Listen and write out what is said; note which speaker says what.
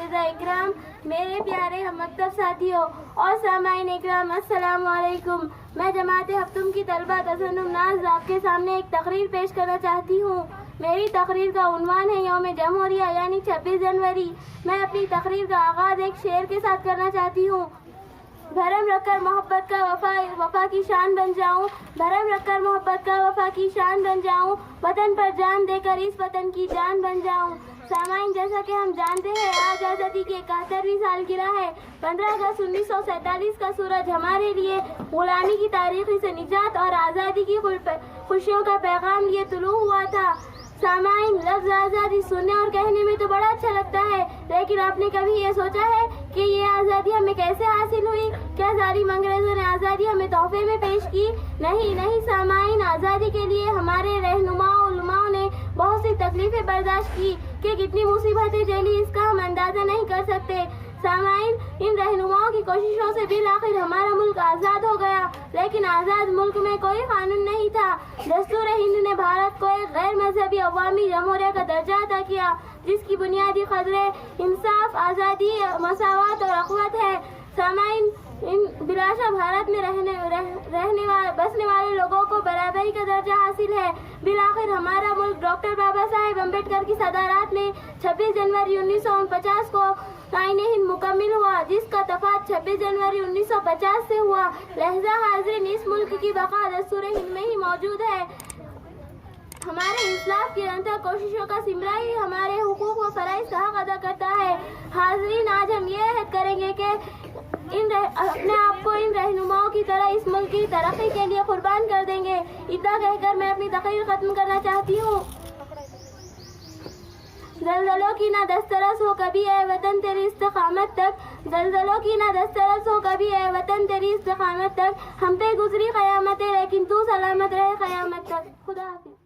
Speaker 1: اساتذہ اکرام، میرے پیارے ہم مکتب ساتھیوں اور سامعین اکرام، السلام علیکم۔ میں جماعت ہفتم کی طلبہ تسنم ناز آپ کے سامنے ایک تقریر پیش کرنا چاہتی ہوں۔ میری تقریر کا عنوان ہے یوم جمہوریہ یعنی 26 جنوری۔ میں اپنی تقریر کا آغاز ایک شعر کے ساتھ کرنا چاہتی ہوں۔ بھرم رکھ کر محبت کا وفا کی شان بن جاؤں، بھرم رکھ کر محبت کا وفا کی شان بن جاؤں، وطن پر جان دے کر اس وطن کی جان بن جاؤں۔ سامعین، جیسا کہ ہم جانتے ہیں آج آزادی کی 71ویں سالگرہ ہے۔ 15 اگست 1947 کا سورج ہمارے لیے غلامی کی تاریخی سے نجات اور آزادی کی خوشیوں کا پیغام لیے طلوع ہوا تھا۔ سامعین، لفظ آزادی سننے اور کہنے میں تو بڑا اچھا لگتا ہے، لیکن آپ نے کبھی یہ سوچا ہے کہ یہ آزادی ہمیں کیسے حاصل ہوئی؟ کیا ظالم انگریزوں نے آزادی ہمیں تحفے میں پیش کی؟ نہیں سامعین، آزادی کے لیے ہمارے رہنماؤں علماؤں نے بہت سی تکلیفیں برداشت کی کہ کتنی مصیبتیں جھیلی، اس کا ہم اندازہ نہیں کر سکتے۔ سامعین، ان رہنماؤں کی کوششوں سے بالآخر ہمارا ملک آزاد ہو گیا، لیکن آزاد ملک میں کوئی قانون نہیں تھا۔ دستور ہند نے بھارت کو ایک غیر مذہبی عوامی جمہوریہ کا درجہ عطا کیا، جس کی بنیادی قدریں انصاف، آزادی، مساوات اور اخوت ہے۔ سامعین، بلاشبہ بھارت میں بسنے والے لوگوں کو برابری کا درجہ حاصل ہے۔ بالآخر ہمارا ملک ڈاکٹر بابا صاحب امبیڈکر کی صدارت میں 26 جنوری 1949 کو آئین ہند مکمل ہوا، جس کا تفاد 26 جنوری 1950 سے ہوا۔ لہذا حاضرین، اس ملک کی بقا دستور ہند میں ہی موجود ہے۔ ہمارے انصاف کی نرنتر کوششوں کا ثمرہ ہی ہمارے حقوق و فرائض کا حق ادا کرتا ہے۔ حاضرین، آج ہم یہ عہد کریں گے کہ اپنے آپ کو ان رہنماؤں کی طرح اس ملک کی ترقی کے لیے قربان کر دیں گے۔ اتنا کہہ کر میں اپنی تقریر ختم کرنا چاہتی ہوں۔ زلزلوں کی نہ دسترس ہو کبھی اے وطن تیری استقامت تک، زلزلوں کی نہ دسترس ہو کبھی اے وطن تیری استقامت تک، ہم پہ گزری قیامتیں لیکن تو سلامت رہے قیامت تک۔ خدا حافظ۔